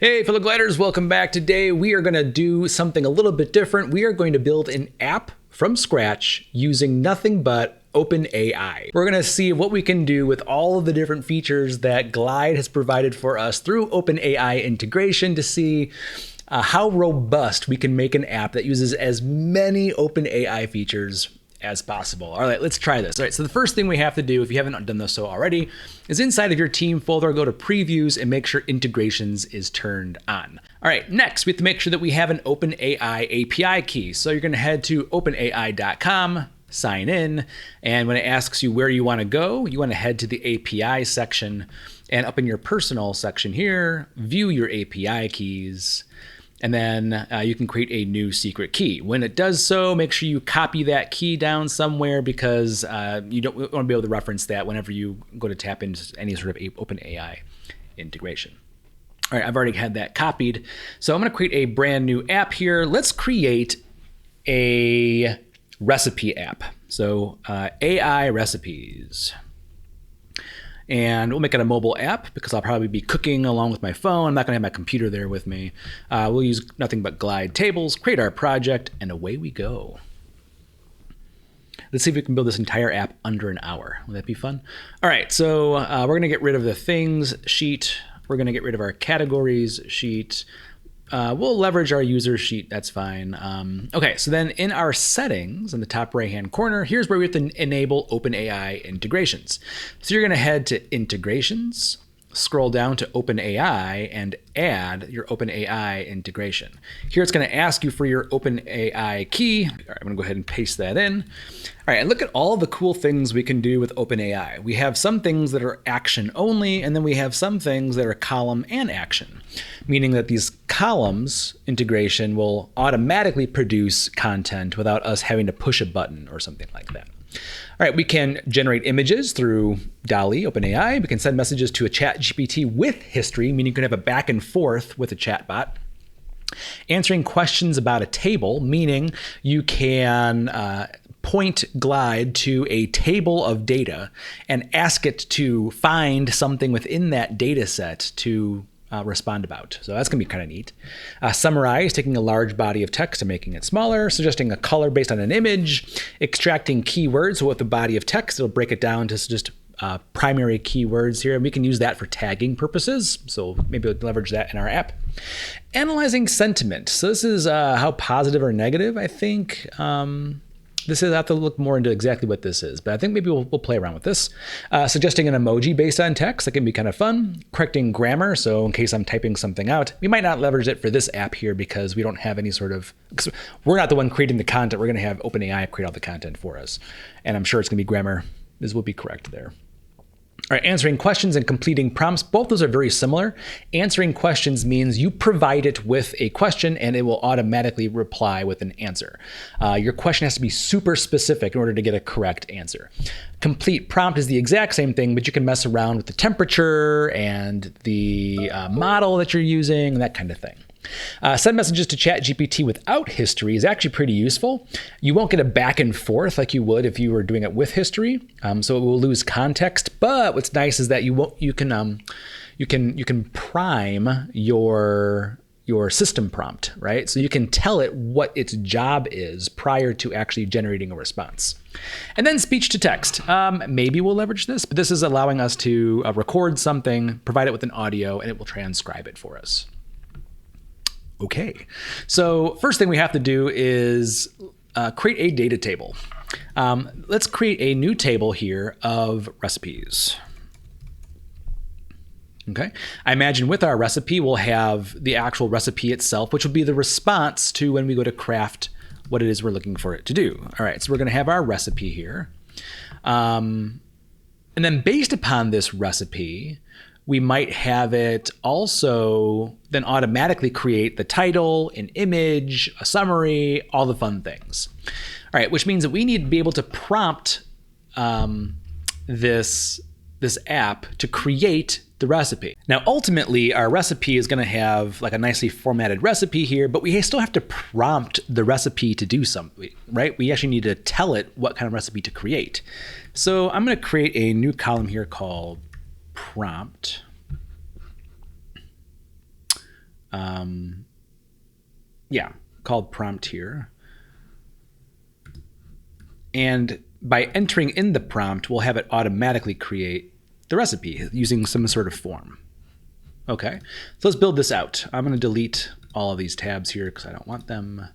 Hey fellow gliders, welcome back. Today we are going to do something a little bit different. We are going to build an app from scratch using nothing but OpenAI. We're going to see what we can do with all of the different features that Glide has provided for us through OpenAI integration to see how robust we can make an app that uses as many OpenAI features as possible. All right, let's try this. All right, so the first thing we have to do, if you haven't done this so already, is inside of your team folder, go to previews and make sure integrations is turned on. All right, next we have to make sure that we have an OpenAI API key. So you're gonna head to openai.com, sign in, and when it asks you where you wanna go, you wanna head to the API section, and up in your personal section here, view your API keys, and then you can create a new secret key. When it does so, make sure you copy that key down somewhere because you don't want to be able to reference that whenever you go to tap into any sort of OpenAI integration. All right, I've already had that copied. So I'm going to create a brand new app here. Let's create a recipe app. So AI recipes. And we'll make it a mobile app because I'll probably be cooking along with my phone. I'm not gonna have my computer there with me. We'll use nothing but Glide tables, create our project, and away we go. Let's see if we can build this entire app under an hour. Would that be fun? All right, so we're gonna get rid of the things sheet. We're gonna get rid of our categories sheet. We'll leverage our user sheet, that's fine. Okay, so then in our settings in the top right-hand corner, here's where we have to enable OpenAI integrations. So you're gonna head to integrations, scroll down to OpenAI and add your OpenAI integration. Here it's gonna ask you for your OpenAI key. All right, I'm gonna go ahead and paste that in. All right, and look at all the cool things we can do with OpenAI. We have some things that are action only, and then we have some things that are column and action, meaning that these columns integration will automatically produce content without us having to push a button or something like that. All right, we can generate images through DALL-E, OpenAI. We can send messages to a ChatGPT with history, meaning you can have a back and forth with a chatbot. Answering questions about a table, meaning you can point Glide to a table of data and ask it to find something within that data set to respond about. So that's gonna be kind of neat. Summarize, taking a large body of text and making it smaller, suggesting a color based on an image, extracting keywords. So with the body of text, it'll break it down to just primary keywords here. And we can use that for tagging purposes. So maybe we'll leverage that in our app. Analyzing sentiment. So this is how positive or negative, I think. This is, I have to look more into exactly what this is, but I think maybe we'll play around with this. Suggesting an emoji based on text, that can be kind of fun. Correcting grammar, so in case I'm typing something out. We might not leverage it for this app here because we don't have any sort of, we're not the one creating the content, we're gonna have OpenAI create all the content for us. And I'm sure it's gonna be grammar, this will be correct there. All right, answering questions and completing prompts, both those are very similar. Answering questions means you provide it with a question and it will automatically reply with an answer. Your question has to be super specific in order to get a correct answer. Complete prompt is the exact same thing, but you can mess around with the temperature and the model that you're using, that kind of thing. Send messages to ChatGPT without history is actually pretty useful. You won't get a back and forth like you would if you were doing it with history, so it will lose context. But what's nice is that you can prime your system prompt, right? So you can tell it what its job is prior to actually generating a response. And then speech to text. Maybe we'll leverage this, but this is allowing us to record something, provide it with an audio, and it will transcribe it for us. Okay, so first thing we have to do is create a data table. Let's create a new table here of recipes. Okay, I imagine with our recipe, we'll have the actual recipe itself, which will be the response to when we go to craft what it is we're looking for it to do. All right, so we're gonna have our recipe here. And then based upon this recipe, we might have it also then automatically create the title, an image, a summary, all the fun things. All right, which means that we need to be able to prompt this app to create the recipe. Now, ultimately, our recipe is gonna have like a nicely formatted recipe here, but we still have to prompt the recipe to do something, right? We actually need to tell it what kind of recipe to create. So I'm gonna create a new column here called prompt. Yeah, called prompt here. And by entering in the prompt, we'll have it automatically create the recipe using some sort of form. Okay, so let's build this out. I'm going to delete all of these tabs here because I don't want them.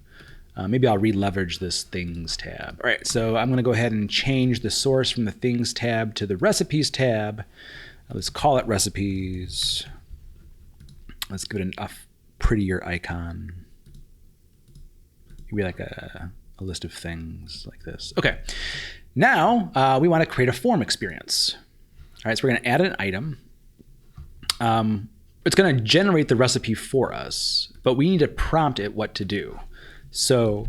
Maybe I'll re-leverage this things tab. All right, so I'm going to go ahead and change the source from the things tab to the recipes tab. Let's call it recipes. Let's give it a prettier icon. Maybe like a list of things like this. Okay, now we want to create a form experience. All right, so we're going to add an item. It's going to generate the recipe for us, but we need to prompt it what to do. So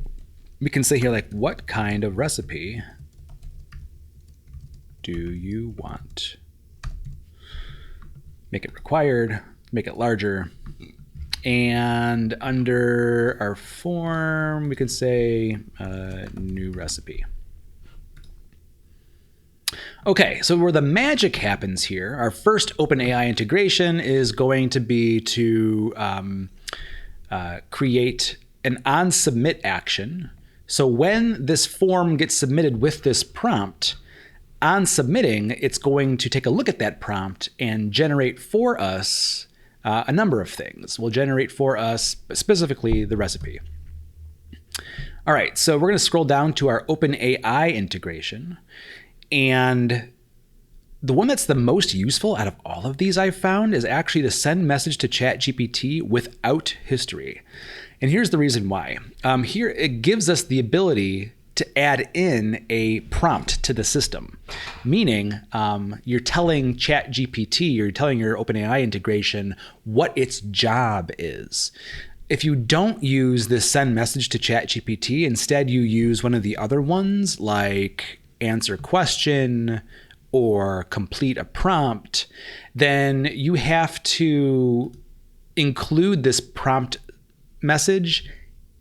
we can say here, like, what kind of recipe do you want? Make it required, make it larger. And under our form, we can say new recipe. Okay, so where the magic happens here, our first OpenAI integration is going to be to create an onSubmit action. So when this form gets submitted with this prompt, on submitting, it's going to take a look at that prompt and generate for us a number of things. Will generate for us specifically the recipe. All right, so we're going to scroll down to our OpenAI integration. And the one that's the most useful out of all of these I've found is actually to send message to ChatGPT without history. And here's the reason why. Here it gives us the ability to add in a prompt to the system, meaning you're telling ChatGPT, you're telling your OpenAI integration what its job is. If you don't use this send message to ChatGPT, instead you use one of the other ones like answer question or complete a prompt, then you have to include this prompt message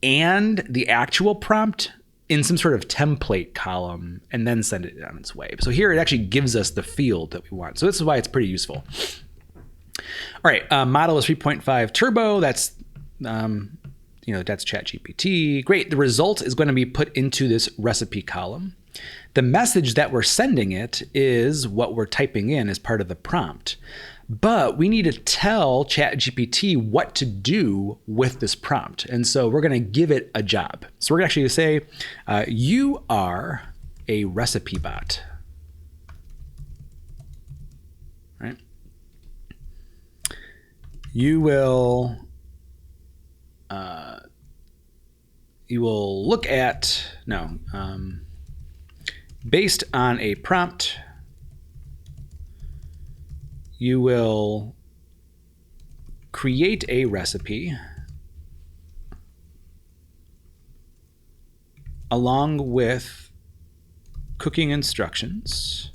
and the actual prompt in some sort of template column and then send it on its way. So here it actually gives us the field that we want. So this is why it's pretty useful. All right, model is 3.5 turbo. That's that's ChatGPT. Great. The result is going to be put into this recipe column. The message that we're sending it is what we're typing in as part of the prompt. But we need to tell ChatGPT what to do with this prompt. And so we're going to give it a job. So we're actually going to say, you are a recipe bot. Right? You will look at, based on a prompt, you will create a recipe along with cooking instructions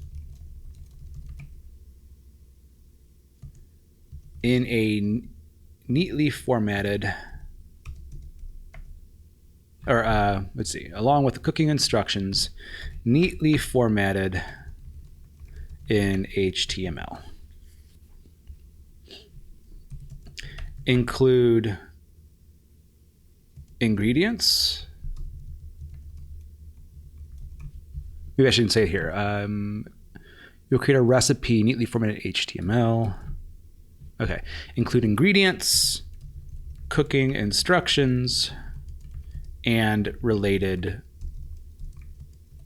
in a neatly formatted, along with the cooking instructions, neatly formatted in HTML. Include ingredients. Maybe I shouldn't say it here. You'll create a recipe neatly formatted HTML. Okay. Include ingredients, cooking instructions, and related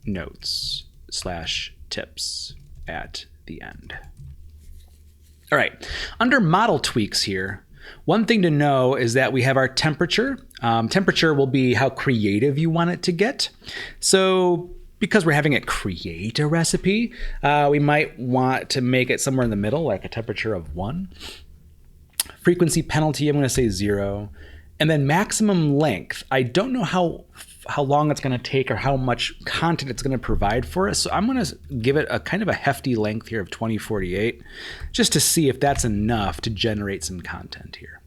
notes/tips at the end. All right. Under model tweaks here, one thing to know is that we have our temperature. Temperature will be how creative you want it to get. So because we're having it create a recipe, we might want to make it somewhere in the middle, like a temperature of 1. Frequency penalty, I'm going to say 0. And then maximum length. I don't know how long it's going to take or how much content it's going to provide for us. So I'm going to give it a kind of a hefty length here of 2048 just to see if that's enough to generate some content here.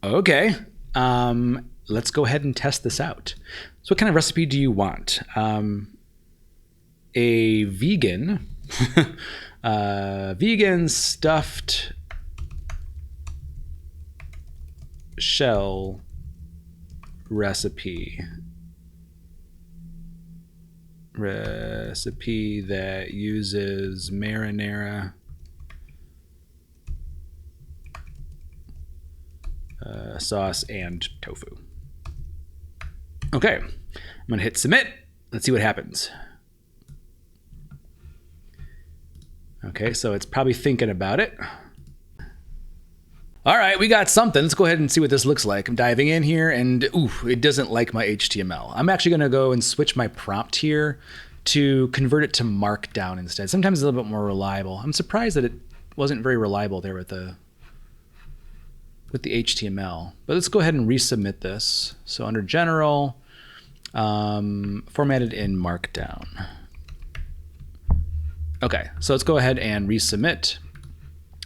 Okay, let's go ahead and test this out. So what kind of recipe do you want? A vegan, vegan stuffed shell recipe. Recipe that uses marinara sauce and tofu. Okay, I'm gonna hit submit. Let's see what happens. Okay, so it's probably thinking about it. All right, we got something. Let's go ahead and see what this looks like. I'm diving in here and ooh, it doesn't like my HTML. I'm actually gonna go and switch my prompt here to convert it to Markdown instead. Sometimes it's a little bit more reliable. I'm surprised that it wasn't very reliable there with the HTML. But let's go ahead and resubmit this. So under General, formatted in Markdown. Okay, so let's go ahead and resubmit.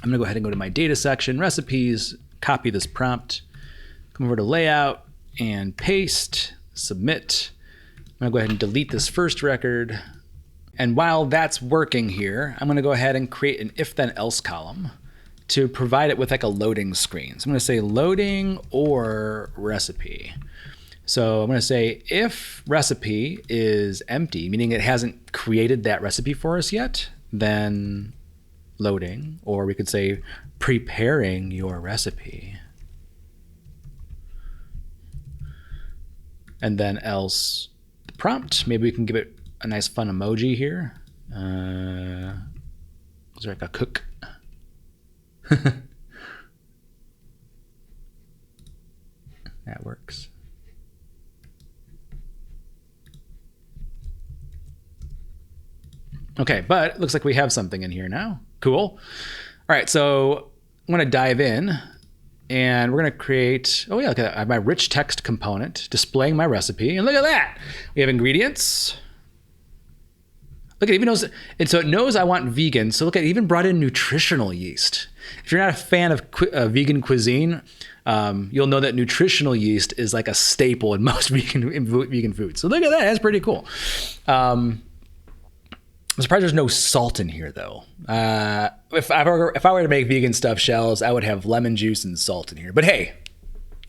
I'm gonna go ahead and go to my data section, recipes, copy this prompt, come over to layout and paste, submit. I'm gonna go ahead and delete this first record. And while that's working here, I'm gonna go ahead and create an if then else column to provide it with like a loading screen. So I'm gonna say loading or recipe. So I'm gonna say if recipe is empty, meaning it hasn't created that recipe for us yet, then loading, or we could say preparing your recipe. And then else the prompt, maybe we can give it a nice fun emoji here. Is there like a cook? That works. Okay, but it looks like we have something in here now. Cool. All right, so I'm gonna dive in and we're gonna create, oh yeah, look at that. I have my rich text component displaying my recipe, and look at that. We have ingredients. Look, it even knows, and so it knows I want vegan, so look, it even brought in nutritional yeast. If you're not a fan of vegan cuisine, you'll know that nutritional yeast is like a staple in most vegan foods. So look at that, that's pretty cool. I'm surprised there's no salt in here though. If I were to make vegan stuffed shells, I would have lemon juice and salt in here. But hey,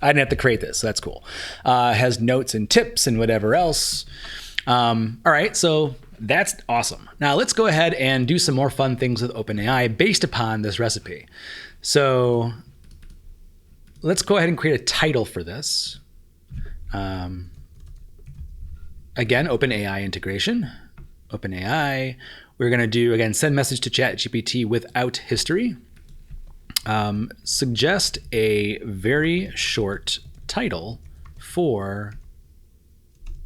I didn't have to create this, so that's cool. Has notes and tips and whatever else. All right, so that's awesome. Now let's go ahead and do some more fun things with OpenAI based upon this recipe. So let's go ahead and create a title for this. Again, OpenAI integration. OpenAI. We're going to do, again, send message to ChatGPT without history. Suggest a very short title for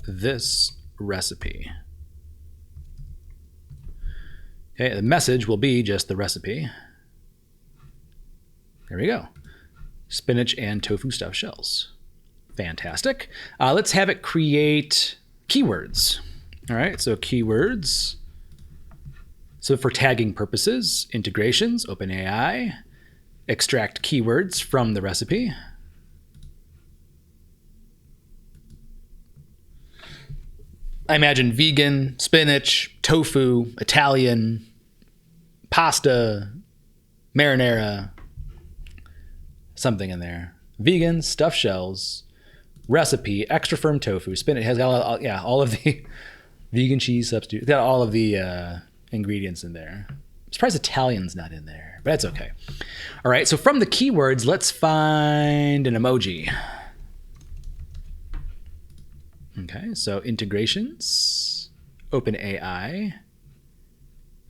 this recipe. Okay, the message will be just the recipe. There we go. Spinach and tofu stuffed shells. Fantastic. Let's have it create keywords. All right, so keywords. So for tagging purposes, integrations, OpenAI, extract keywords from the recipe. I imagine vegan, spinach, tofu, Italian, pasta, marinara, something in there. Vegan, stuffed shells, recipe, extra firm tofu, spinach. Has got all of the vegan cheese substitute. It's got all of the ingredients in there. I'm surprised Italian's not in there, but that's okay. All right, so from the keywords, let's find an emoji. Okay, so integrations, OpenAI.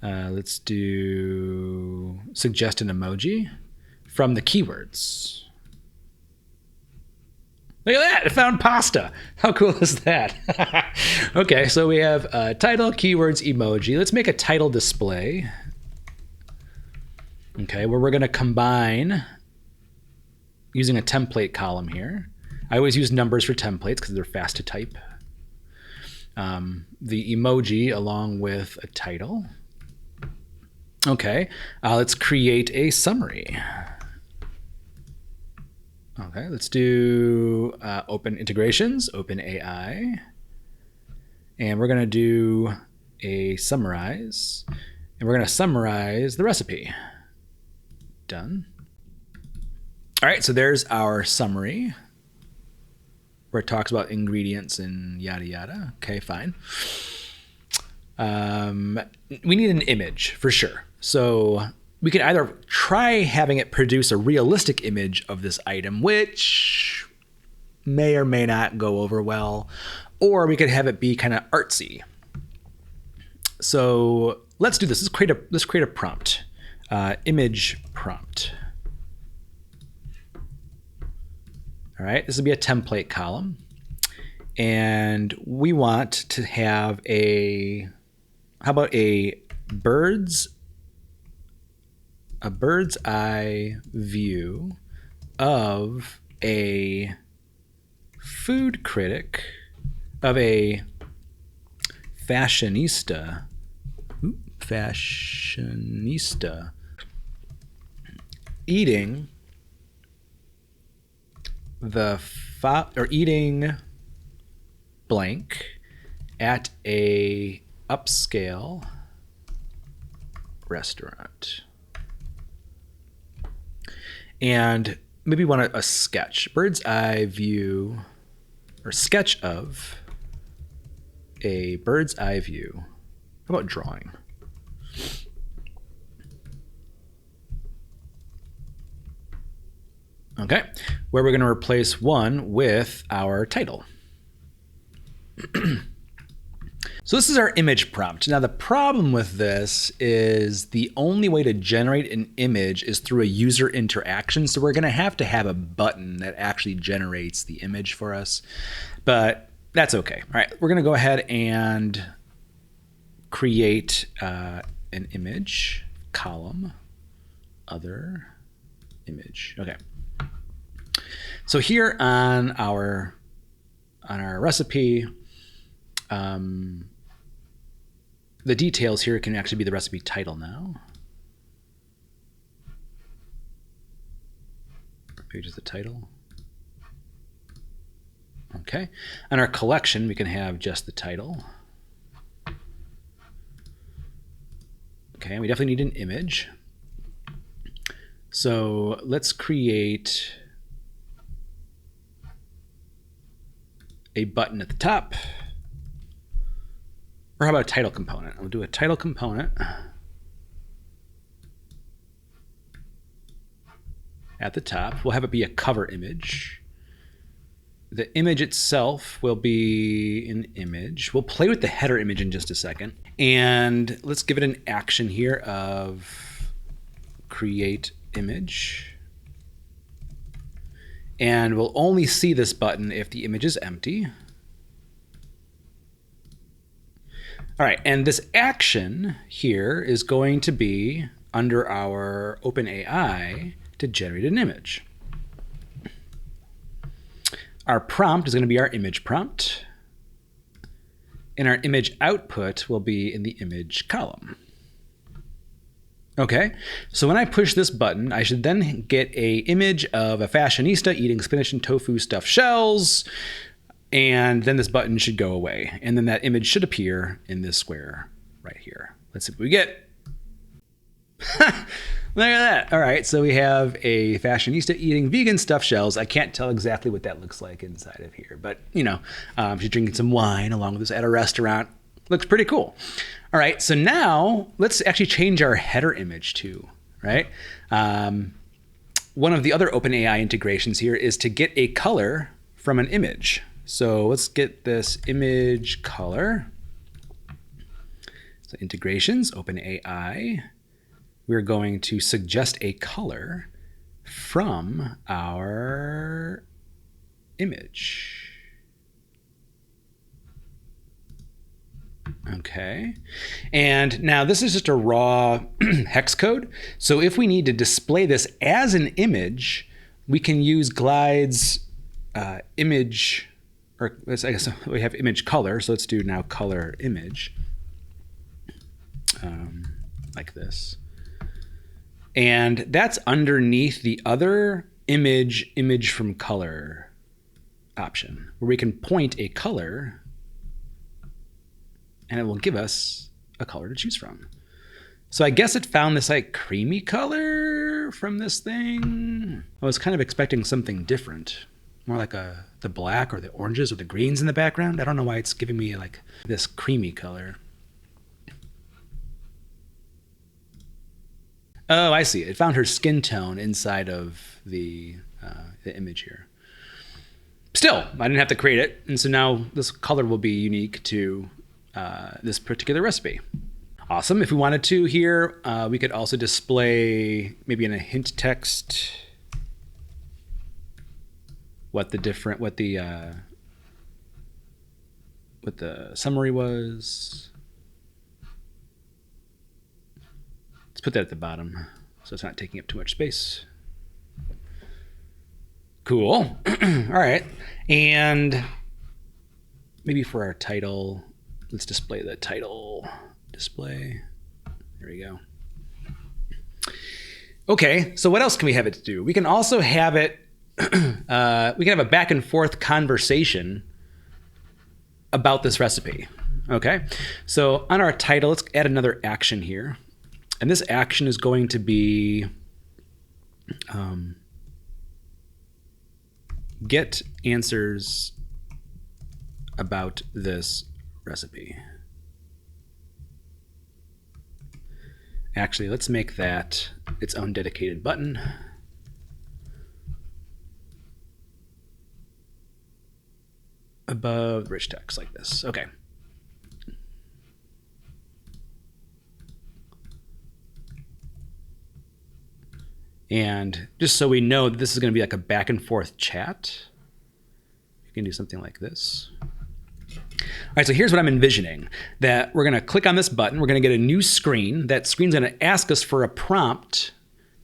Let's do suggest an emoji from the keywords. Look at that, it found pasta. How cool is that? Okay, so we have title, keywords, emoji. Let's make a title display. Okay, where we're gonna combine using a template column here. I always use numbers for templates because they're fast to type. The emoji along with a title. Okay, let's create a summary. Okay, let's do open integrations, OpenAI. And we're gonna do a summarize. And we're gonna summarize the recipe. Done. All right, so there's our summary where it talks about ingredients and yada yada. Okay, fine. We need an image for sure. So we could either try having it produce a realistic image of this item, which may or may not go over well, or we could have it be kind of artsy. So let's do this. Let's create a prompt, image prompt. All right, this will be a template column, and we want to have how about a bird's eye view of a food critic, of a fashionista eating eating blank at a upscale restaurant. And maybe want a sketch, bird's eye view, or sketch of a bird's eye view. How about drawing? Okay, where we're going to replace one with our title. So this is our image prompt. Now the problem with this is the only way to generate an image is through a user interaction. So we're going to have a button that actually generates the image for us, but that's okay. All right, we're going to go ahead and create an image column, other image. Okay. So here on our recipe, the details here can actually be the recipe title now. Maybe just the title. Okay. On our collection, we can have just the title. Okay, we definitely need an image. So let's create a button at the top. Or how about a title component? I'll do a title component at the top. We'll have it be a cover image. The image itself will be an image. We'll play with the header image in just a second. And let's give it an action here of create image. And we'll only see this button if the image is empty. All right, and this action here is going to be under our OpenAI to generate an image. Our prompt is going to be our image prompt, and our image output will be in the image column. Okay, so when I push this button, I should then get an image of a fashionista eating spinach and tofu stuffed shells, and then this button should go away. And then that image should appear in this square right here. Let's see what we get. Look at that. All right, so we have a fashionista eating vegan stuffed shells. I can't tell exactly what that looks like inside of here, but you know, she's drinking some wine along with this at a restaurant. Looks pretty cool. All right, so now let's actually change our header image too, right? One of the other OpenAI integrations here is to get a color from an image. So let's get this image color. So integrations, OpenAI. We're going to suggest a color from our image. Okay. And now this is just a raw hex code. So if we need to display this as an image, we can use Glide's image, or I guess we have image color. So let's do now color image, like this. And that's underneath the other image from color option, where we can point a color and it will give us a color to choose from. So I guess it found this like creamy color color from this thing. I was kind of expecting something different. More like the black or the oranges or the greens in the background. I don't know why it's giving me like this creamy color. Oh, I see. It found her skin tone inside of the image here. Still, I didn't have to create it. And so now this color will be unique to this particular recipe. Awesome. If we wanted to here, we could also display maybe in a hint text what the summary was. Let's put that at the bottom so it's not taking up too much space. Cool. All right. And maybe for our title, let's display the title display. There we go. Okay. So what else can we have it do? We can also have it, we can have a back and forth conversation about this recipe. Okay. So on our title, let's add another action here. And this action is going to be get answers about this recipe. Actually, let's make that its own dedicated button. Above rich text like this. Okay. And just so we know that this is going to be like a back and forth chat, you can do something like this. All right, so here's what I'm envisioning. That we're going to click on this button. We're going to get a new screen. That screen's going to ask us for a prompt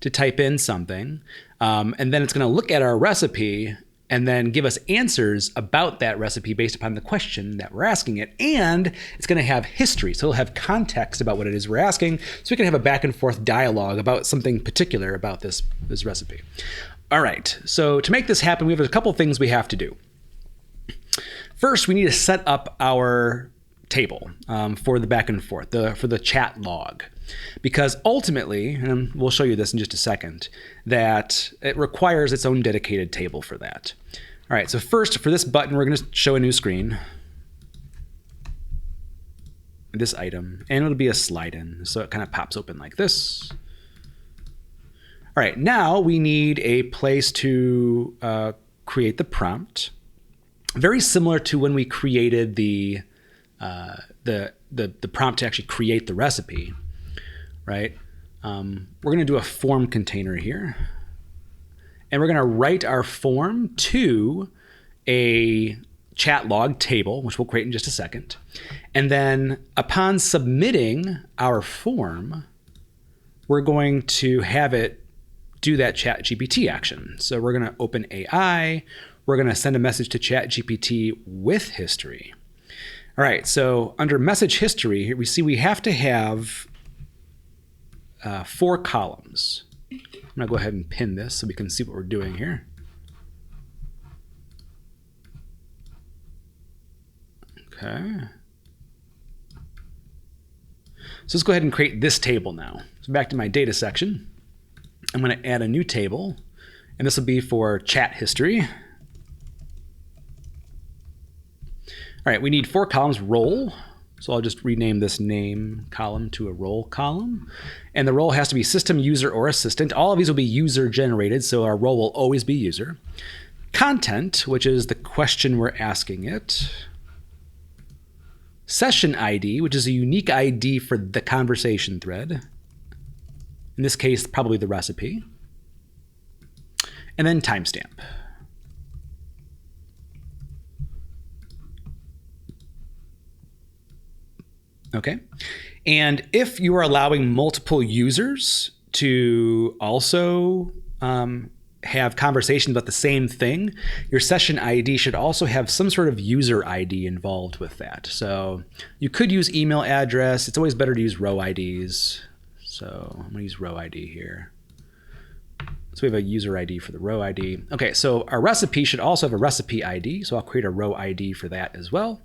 to type in something. And then it's going to look at our recipe and then give us answers about that recipe based upon the question that we're asking it. And it's going to have history. So it'll have context about what it is we're asking. So we can have a back and forth dialogue about something particular about this recipe. All right. So to make this happen, we have a couple things we have to do. First, we need to set up our table for the back and forth, for the chat log. Because ultimately, and we'll show you this in just a second, that it requires its own dedicated table for that. All right, so first for this button, we're going to show a new screen. This item, and it'll be a slide in. So it kind of pops open like this. All right, now we need a place to create the prompt. Very similar to when we created the prompt to actually create the recipe, right? We're going to do a form container here. And we're going to write our form to a chat log table, which we'll create in just a second. And then upon submitting our form, we're going to have it do that ChatGPT action. So we're going to open AI. We're going to send a message to ChatGPT with history. All right, so under message history, here we see we have to have 4 columns. I'm going to go ahead and pin this so we can see what we're doing here. Okay. So let's go ahead and create this table now. So back to my data section. I'm going to add a new table, and this will be for chat history. All right, we need 4 columns, role. So I'll just rename this name column to a role column. And the role has to be system, user, or assistant. All of these will be user generated, so our role will always be user. Content, which is the question we're asking it. Session ID, which is a unique ID for the conversation thread. In this case, probably the recipe. And then timestamp. Okay. And if you are allowing multiple users to also have conversations about the same thing, your session ID should also have some sort of user ID involved with that. So you could use email address. It's always better to use row IDs. So I'm going to use row ID here. So we have a user ID for the row ID. Okay, so our recipe should also have a recipe ID. So I'll create a row ID for that as well.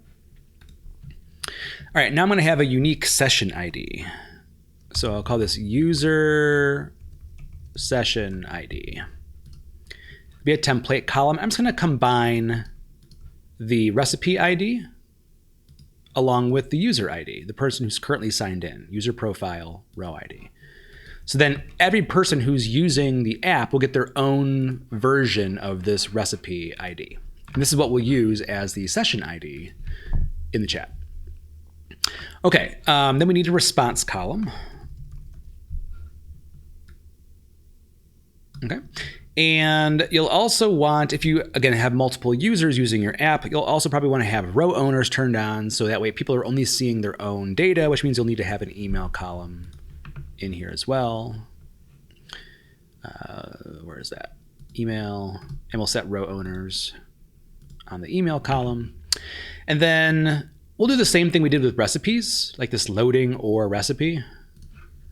All right, now I'm going to have a unique session ID. So I'll call this user session ID. Be a template column. I'm just going to combine the recipe ID along with the user ID, the person who's currently signed in, user profile, row ID. So then every person who's using the app will get their own version of this recipe ID. And this is what we'll use as the session ID in the chat. Okay, then we need a response column. Okay. And you'll also want, if you, again, have multiple users using your app, you'll also probably want to have row owners turned on, so that way people are only seeing their own data, which means you'll need to have an email column in here as well. Where is that? Email, and we'll set row owners on the email column. And then we'll do the same thing we did with recipes, like this loading or recipe.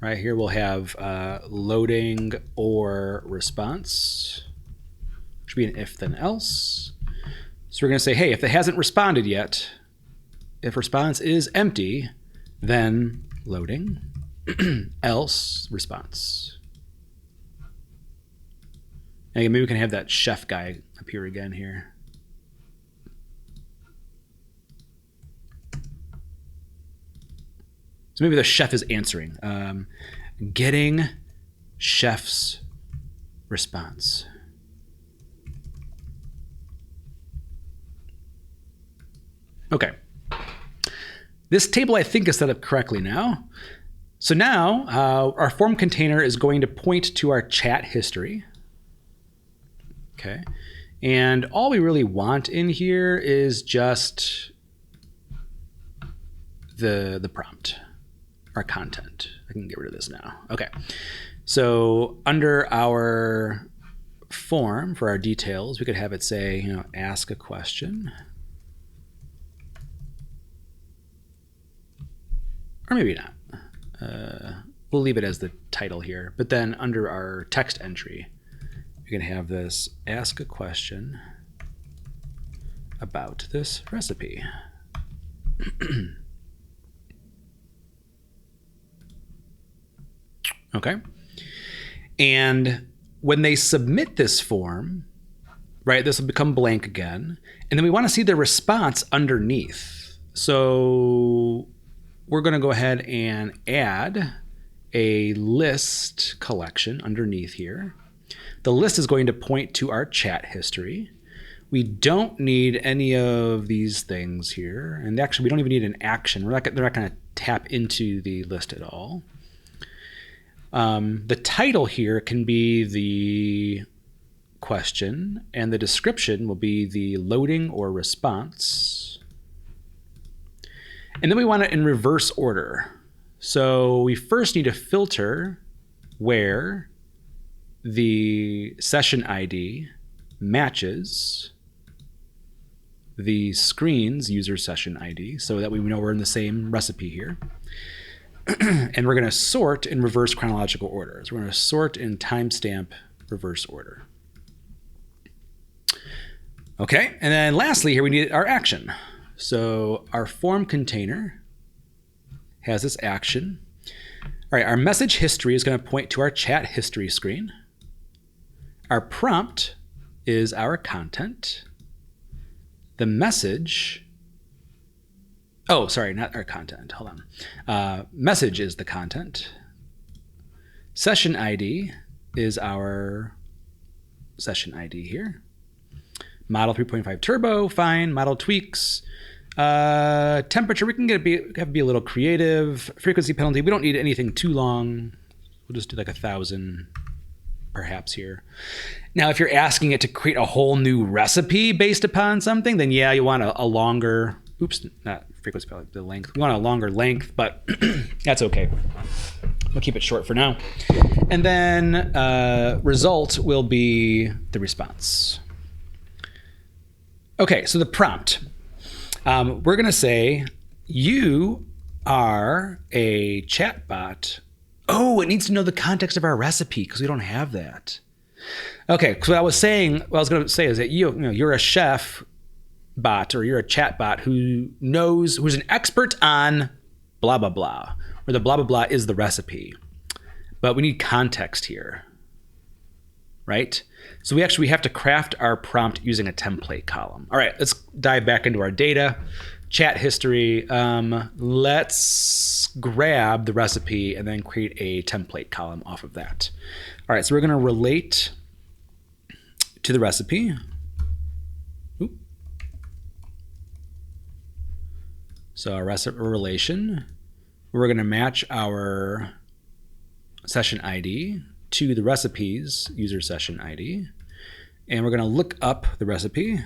Right here we'll have loading or response, which would be an if then else. So we're going to say, hey, if it hasn't responded yet, if response is empty, then loading, else response. And again, maybe we can have that chef guy appear again here. So maybe the chef is answering. Getting chef's response. Okay. This table I think is set up correctly now. So now our form container is going to point to our chat history. Okay. And all we really want in here is just the prompt. Our content. I can get rid of this now. Okay. So under our form for our details, we could have it say, ask a question. Or maybe not. We'll leave it as the title here. But then under our text entry, we can have this ask a question about this recipe. Okay. And when they submit this form, right, this will become blank again. And then we want to see the response underneath. So we're going to go ahead and add a list collection underneath here. The list is going to point to our chat history. We don't need any of these things here. And actually, we don't even need an action. They're not going to tap into the list at all. The title here can be the question, and the description will be the loading or response. And then we want it in reverse order. So we first need to filter where the session ID matches the screen's user session ID, so that we know we're in the same recipe here. And we're going to sort in reverse chronological order. So we're going to sort in timestamp reverse order. Okay, and then lastly here we need our action. So our form container has this action. All right, our message history is going to point to our chat history screen. Our prompt is our content. The message, oh, sorry, not our content. Hold on. Message is the content. Session ID is our session ID here. Model 3.5 turbo, fine. Model tweaks. Temperature, we can have to be a little creative. Frequency penalty, we don't need anything too long. We'll just do like 1,000 perhaps here. Now, if you're asking it to create a whole new recipe based upon something, then yeah, you want a longer, oops, not frequency penalty, the length. We want a longer length, but that's okay. We'll keep it short for now. And then result will be the response. Okay, so the prompt. We're going to say, you are a chatbot. Oh, it needs to know the context of our recipe because we don't have that. Okay, so what I was going to say is that you're a chef bot, or you're a chatbot who's an expert on blah, blah, blah, where the blah, blah, blah is the recipe. But we need context here. right? So we have to craft our prompt using a template column. All right, let's dive back into our data. Chat history. Let's grab the recipe and then create a template column off of that. All right, so we're going to relate to the recipe. Oop. So our recipe relation, we're going to match our session ID to the recipe's user session ID. And we're going to look up the recipe.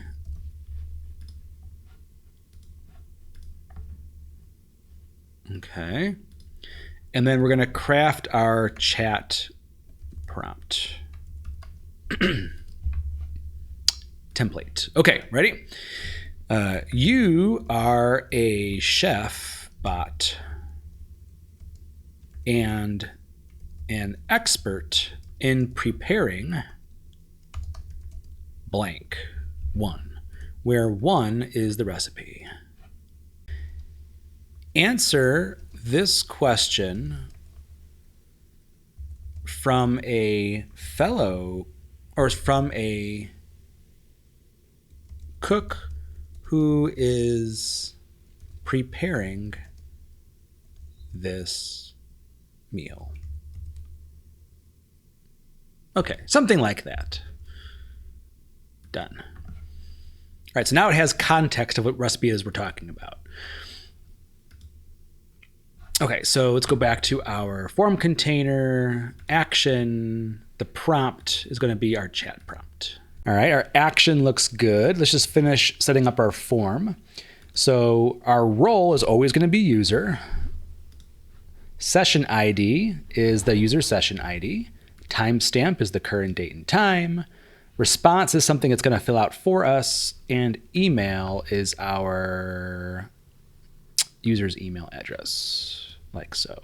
Okay. And then we're going to craft our chat prompt. Template. Okay, ready? You are a chef bot and an expert in preparing blank 1, where 1 is the recipe. Answer this question from a fellow or from a cook who is preparing this meal. Okay, something like that. Done. All right, so now it has context of what recipe it is we're talking about. Okay, so let's go back to our form container, action. The prompt is going to be our chat prompt. All right, our action looks good. Let's just finish setting up our form. So our role is always going to be user. Session ID is the user session ID. Timestamp is the current date and time. Response is something it's going to fill out for us. And email is our user's email address, like so.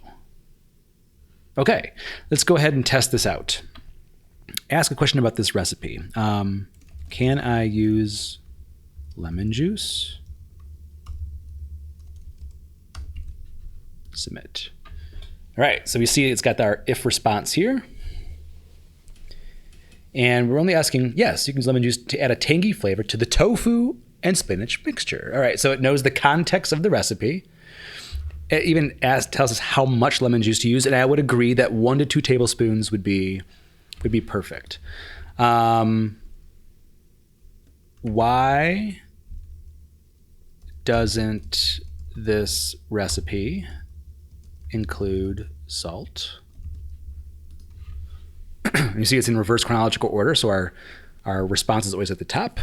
Okay, let's go ahead and test this out. Ask a question about this recipe. Can I use lemon juice? Submit. All right, so we see it's got our if response here. And we're only asking, yes, you can use lemon juice to add a tangy flavor to the tofu and spinach mixture. All right, so it knows the context of the recipe. It even tells us how much lemon juice to use, and I would agree that 1 to 2 tablespoons would be perfect. Why doesn't this recipe include salt? You see it's in reverse chronological order, so our response is always at the top.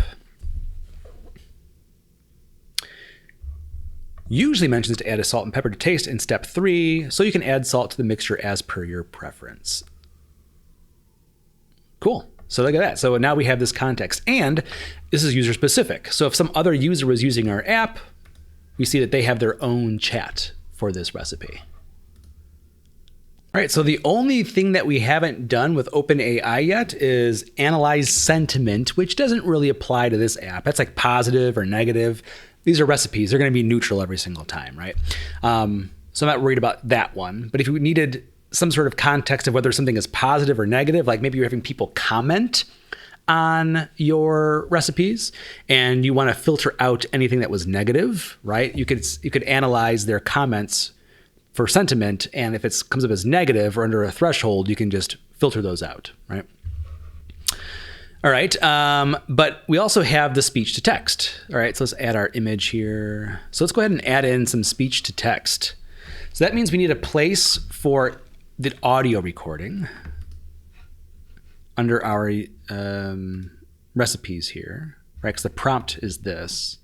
Usually mentions to add a salt and pepper to taste in step 3, so you can add salt to the mixture as per your preference. Cool. So look at that. So now we have this context, and this is user specific. So if some other user was using our app, we see that they have their own chat for this recipe. All right, so the only thing that we haven't done with OpenAI yet is analyze sentiment, which doesn't really apply to this app. That's like positive or negative. These are recipes. They're going to be neutral every single time, right? So I'm not worried about that one. But if you needed some sort of context of whether something is positive or negative, like maybe you're having people comment on your recipes and you want to filter out anything that was negative, right? You could analyze their comments for sentiment, and if it comes up as negative or under a threshold, you can just filter those out, right? All right, but we also have the speech to text. All right, so let's add our image here. So let's go ahead and add in some speech to text. So that means we need a place for the audio recording under our recipes here, right? Because the prompt is this.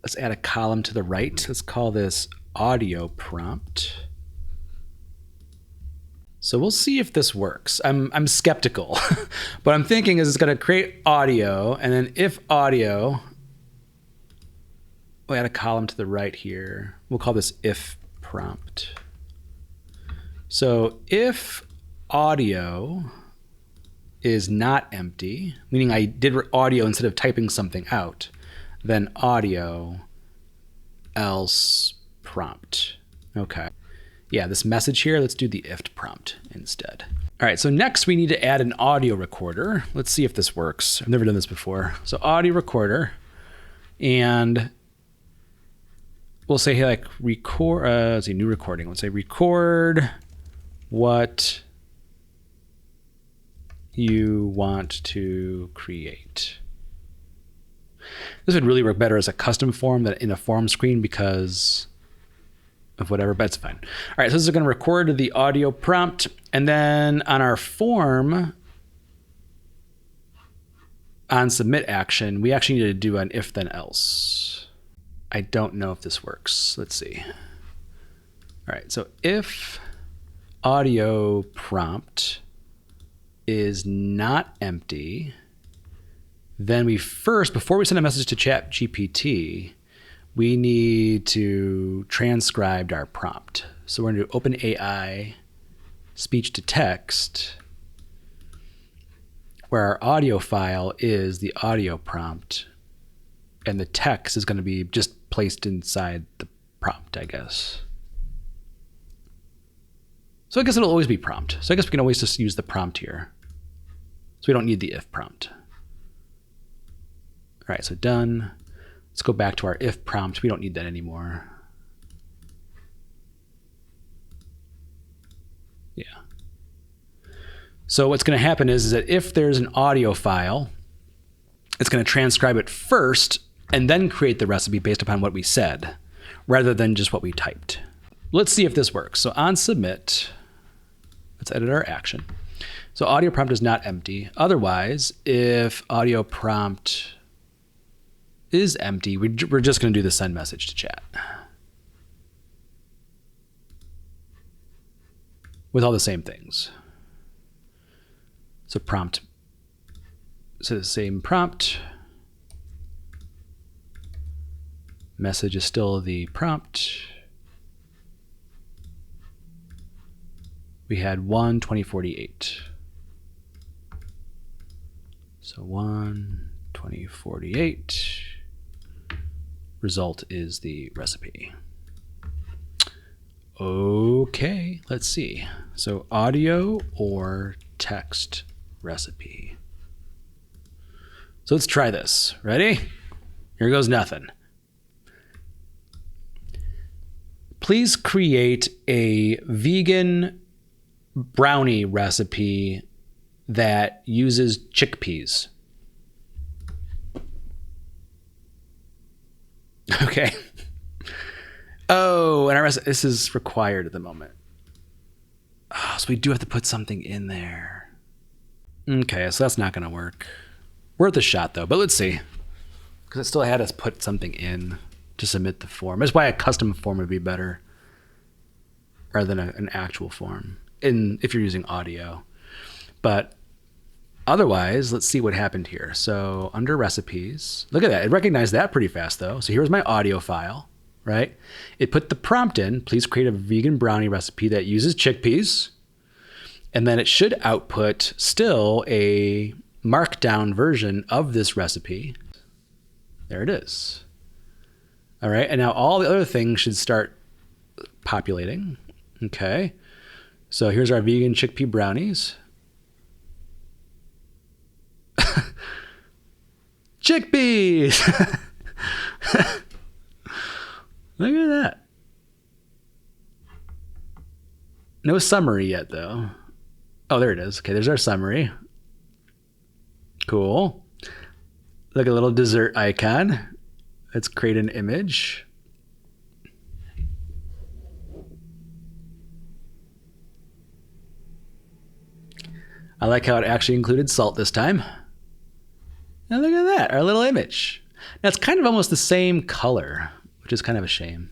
Let's add a column to the right. Let's call this audio prompt. So we'll see if this works. I'm skeptical. What I'm thinking is it's going to create audio, and then if audio, we'll add a column to the right here. We'll call this if prompt. So if audio is not empty, meaning I did audio instead of typing something out, then audio, else prompt. Okay. Yeah, this message here, let's do the if prompt instead. All right, so next we need to add an audio recorder. Let's see if this works. I've never done this before. So audio recorder, and we'll say like record, let's see, new recording. Let's say record what you want to create. This would really work better as a custom form than in a form screen because of whatever, but it's fine. All right, so this is going to record the audio prompt, and then on our form, on submit action, we actually need to do an if then else. I don't know if this works. Let's see. All right, so if audio prompt is not empty, then we first, before we send a message to ChatGPT, we need to transcribe our prompt. So we're going to do OpenAI speech to text, where our audio file is the audio prompt, and the text is going to be just placed inside the prompt, I guess. So I guess it'll always be prompt. So I guess we can always just use the prompt here. So we don't need the if prompt. All right, so done. Let's go back to our if prompt. We don't need that anymore. Yeah. So what's going to happen is that if there's an audio file, it's going to transcribe it first and then create the recipe based upon what we said, rather than just what we typed. Let's see if this works. So on submit, let's edit our action. So audio prompt is not empty. Otherwise, if audio prompt is empty, we're just going to do the send message to chat with all the same things. So prompt, so the same prompt. Message is still the prompt. We had 1:20:48. So 1:20:48. Result is the recipe. Okay, let's see. So audio or text recipe. So let's try this. Ready? Here goes nothing. Please create a vegan brownie recipe that uses chickpeas. Okay. Oh, and this is required at the moment. Oh, so we do have to put something in there. Okay, so that's not going to work. Worth a shot, though, but let's see. Because it still had us put something in to submit the form. That's why a custom form would be better rather than an actual form if you're using audio. But otherwise, let's see what happened here. So under recipes, look at that. It recognized that pretty fast, though. So here's my audio file, right? It put the prompt in, please create a vegan brownie recipe that uses chickpeas. And then it should output still a markdown version of this recipe. There it is. All right, and now all the other things should start populating. Okay, so here's our vegan chickpea brownies. Chickpeas! Look at that. No summary yet, though. Oh, there it is. Okay, there's our summary. Cool. Look, a little dessert icon. Let's create an image. I like how it actually included salt this time. Now look at that, our little image. Now it's kind of almost the same color, which is kind of a shame.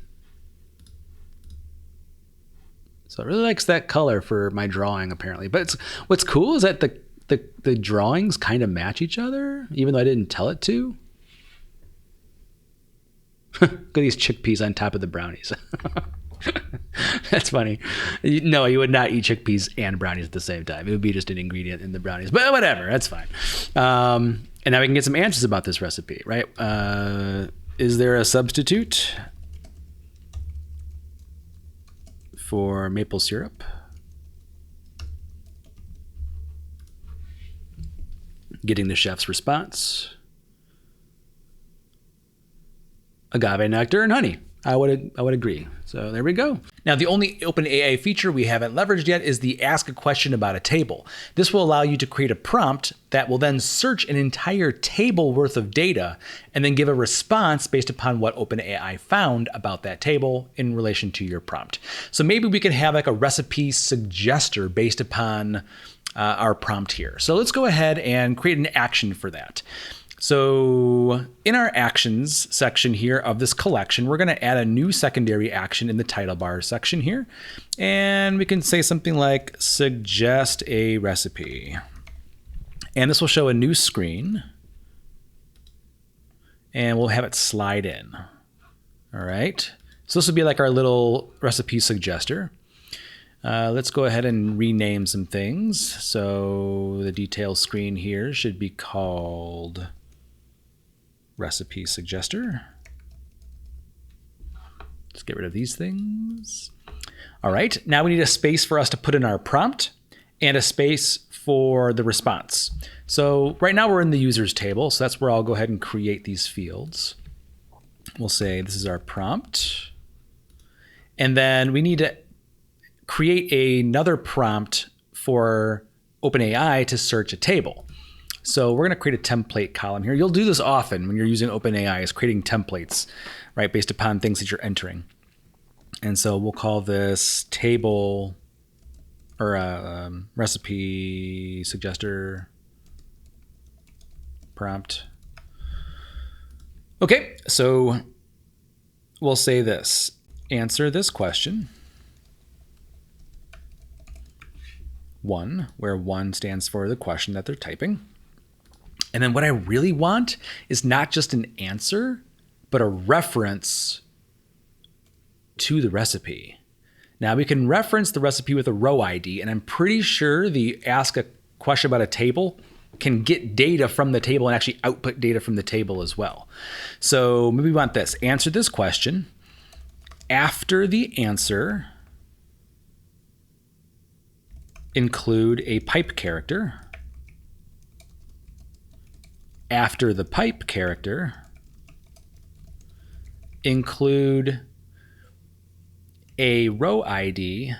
So it really likes that color for my drawing, apparently. But what's cool is that the drawings kind of match each other, even though I didn't tell it to. Look at these chickpeas on top of the brownies. That's funny. No, you would not eat chickpeas and brownies at the same time. It would be just an ingredient in the brownies. But whatever, that's fine. And now we can get some answers about this recipe, right? Is there a substitute for maple syrup? getting the chef's response. Agave nectar and honey. I would agree. So there we go. Now, the only OpenAI feature we haven't leveraged yet is the ask a question about a table. This will allow you to create a prompt that will then search an entire table worth of data and then give a response based upon what OpenAI found about that table in relation to your prompt. So maybe we could have like a recipe suggester based upon our prompt here. So let's go ahead and create an action for that. So in our actions section here of this collection, we're going to add a new secondary action in the title bar section here. And we can say something like suggest a recipe. And this will show a new screen. And we'll have it slide in. All right. So this will be like our little recipe suggester. Let's go ahead and rename some things. So the details screen here should be called recipe suggester. Let's get rid of these things. All right, now we need a space for us to put in our prompt and a space for the response. So right now we're in the users table, so that's where I'll go ahead and create these fields. We'll say this is our prompt. And then we need to create another prompt for OpenAI to search a table. So we're going to create a template column here. You'll do this often when you're using OpenAI, is creating templates, right, based upon things that you're entering. And so we'll call this table or recipe suggester prompt. Okay, so we'll say this. Answer this question. 1, where 1 stands for the question that they're typing. And then what I really want is not just an answer, but a reference to the recipe. Now we can reference the recipe with a row ID, and I'm pretty sure the ask a question about a table can get data from the table and actually output data from the table as well. So maybe we want this. Answer this question. After the answer, include a pipe character. After the pipe character, include a row ID,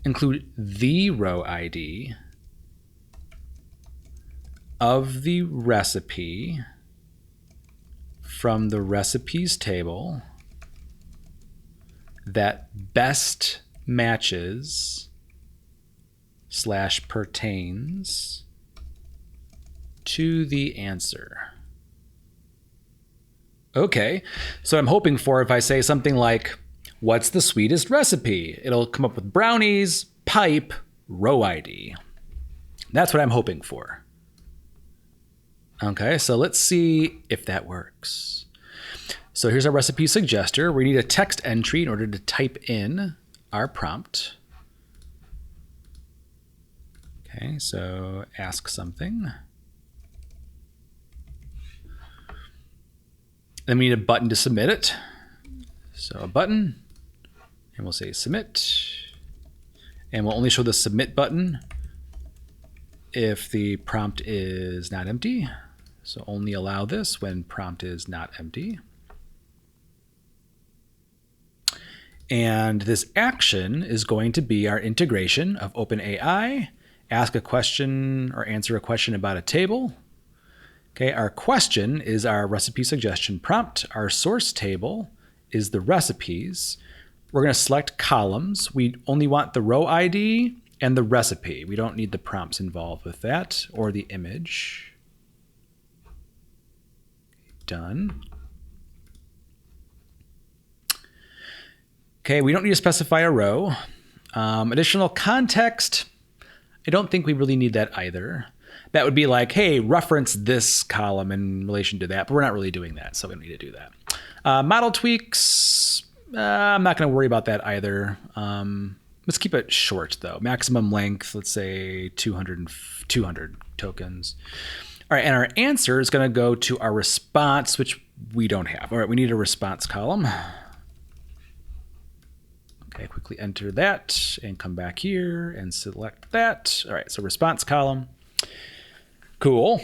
include the row ID of the recipe from the recipes table that best matches / pertains to the answer. Okay, so I'm hoping for, if I say something like, what's the sweetest recipe? It'll come up with brownies, pipe, row ID. That's what I'm hoping for. Okay, so let's see if that works. So here's our recipe suggester. We need a text entry in order to type in our prompt. Okay, so ask something. Then we need a button to submit it. So a button, and we'll say submit. And we'll only show the submit button if the prompt is not empty. So only allow this when prompt is not empty. And this action is going to be our integration of OpenAI, ask a question or answer a question about a table. Okay, our question is our recipe suggestion prompt. Our source table is the recipes. We're going to select columns. We only want the row ID and the recipe. We don't need the prompts involved with that or the image. Done. Okay, we don't need to specify a row. Additional context, I don't think we really need that either. That would be like, hey, reference this column in relation to that, but we're not really doing that, so we don't need to do that. Model tweaks, I'm not going to worry about that either. Let's keep it short, though. Maximum length, let's say 200 tokens. All right, and our answer is going to go to our response, which we don't have. All right, we need a response column. Okay, quickly enter that and come back here and select that. All right, so response column. Cool.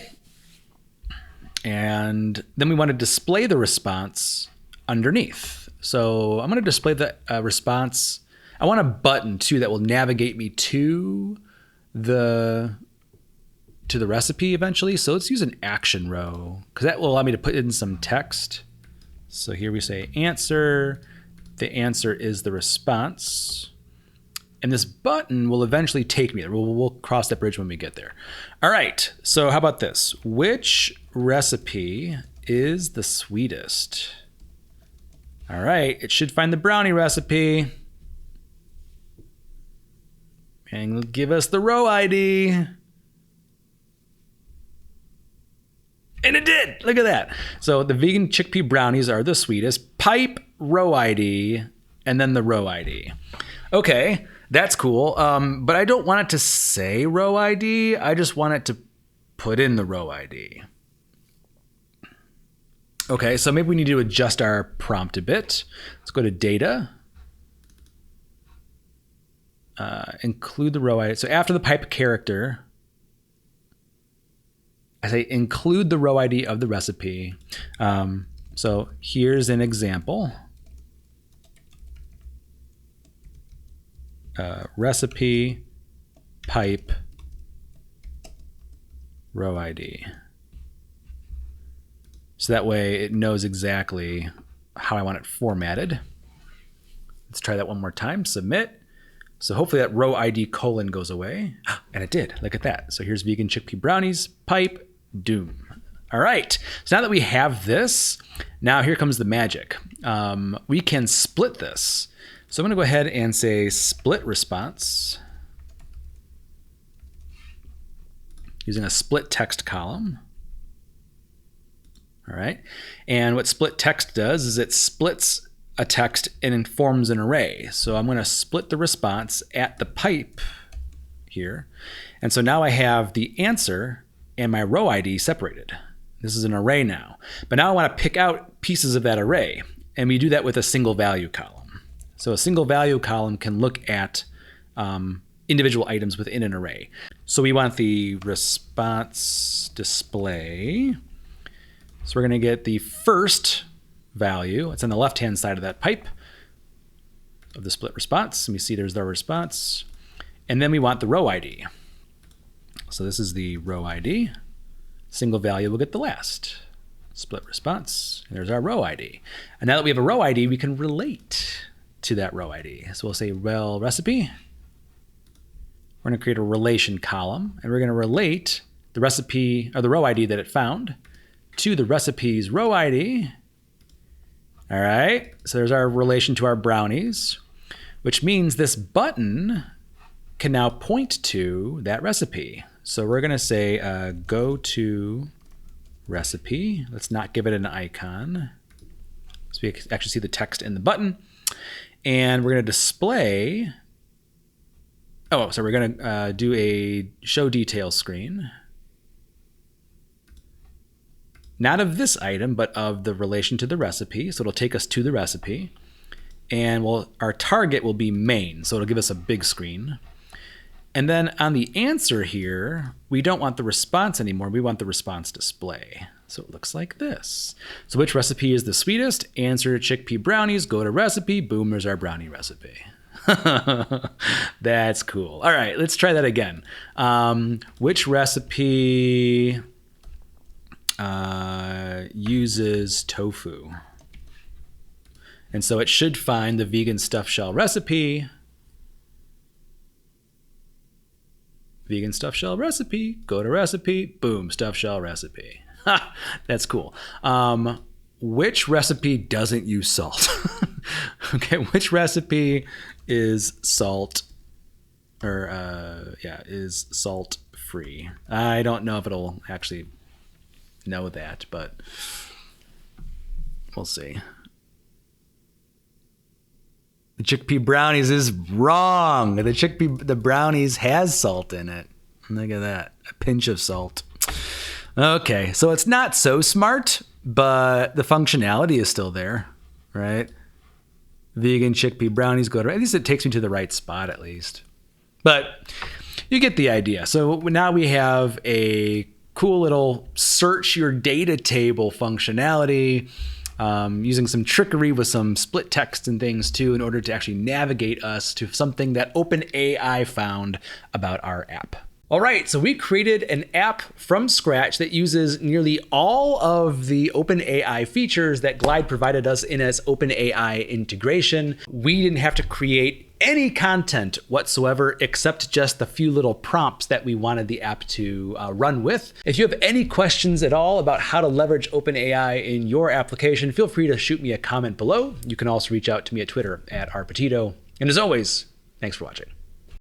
And then we want to display the response underneath. So I'm going to display the response. I want a button too that will navigate me to the recipe eventually. So let's use an action row because that will allow me to put in some text. So here we say answer. The answer is the response. And this button will eventually take me there. We'll cross that bridge when we get there. All right, so how about this? Which recipe is the sweetest? All right, it should find the brownie recipe. And it'll give us the row ID. And it did, look at that. So the vegan chickpea brownies are the sweetest. Pipe row ID, and then the row ID. Okay. That's cool, but I don't want it to say row ID. I just want it to put in the row ID. Okay, so maybe we need to adjust our prompt a bit. Let's go to data. Include the row ID. So after the pipe character, I say include the row ID of the recipe. So here's an example. Recipe, pipe, row ID. So that way it knows exactly how I want it formatted. Let's try that one more time, submit. So hopefully that row ID colon goes away. And it did, look at that. So here's vegan chickpea brownies, pipe, doom. All right, so now that we have this, now here comes the magic. We can split this. So I'm going to go ahead and say split response using a split text column. All right. And what split text does is it splits a text and informs an array. So I'm going to split the response at the pipe here. And so now I have the answer and my row ID separated. This is an array now. But now I want to pick out pieces of that array. And we do that with a single value column. So a single value column can look at individual items within an array. So we want the response display. So we're going to get the first value. It's on the left-hand side of that pipe of the split response. And we see there's the response. And then we want the row ID. So this is the row ID. Single value will get the last. Split response. And there's our row ID. And now that we have a row ID, we can relate to that row ID. So we'll say rel recipe. We're going to create a relation column, and we're going to relate the recipe or the row ID that it found to the recipe's row ID. All right, so there's our relation to our brownies, which means this button can now point to that recipe. So we're going to say go to recipe. Let's not give it an icon, so we can actually see the text in the button. And we're going to display, so we're going to do a show details screen. Not of this item, but of the relation to the recipe. So it'll take us to the recipe. And our target will be main, so it'll give us a big screen. And then on the answer here, we don't want the response anymore. We want the response display. So it looks like this. So which recipe is the sweetest? Answer chickpea brownies. Go to recipe. Boom, there's our brownie recipe. That's cool. All right, let's try that again. Which recipe uses tofu? And so it should find the vegan stuffed shell recipe. Vegan stuffed shell recipe. Go to recipe. Boom, stuffed shell recipe. Ha, that's cool. Which recipe doesn't use salt? Okay, which recipe is salt is salt free? I don't know if it'll actually know that, but we'll see. The chickpea brownies is wrong. The brownies has salt in it. Look at that, a pinch of salt. Okay, so it's not so smart, but the functionality is still there, right? Vegan chickpea brownies go to, at least it takes me to the right spot at least. But you get the idea. So now we have a cool little search your data table functionality, using some trickery with some split text and things too, in order to actually navigate us to something that OpenAI found about our app. All right, so we created an app from scratch that uses nearly all of the OpenAI features that Glide provided us in its OpenAI integration. We didn't have to create any content whatsoever except just the few little prompts that we wanted the app to run with. If you have any questions at all about how to leverage OpenAI in your application, feel free to shoot me a comment below. You can also reach out to me at Twitter @rpetito. And as always, thanks for watching.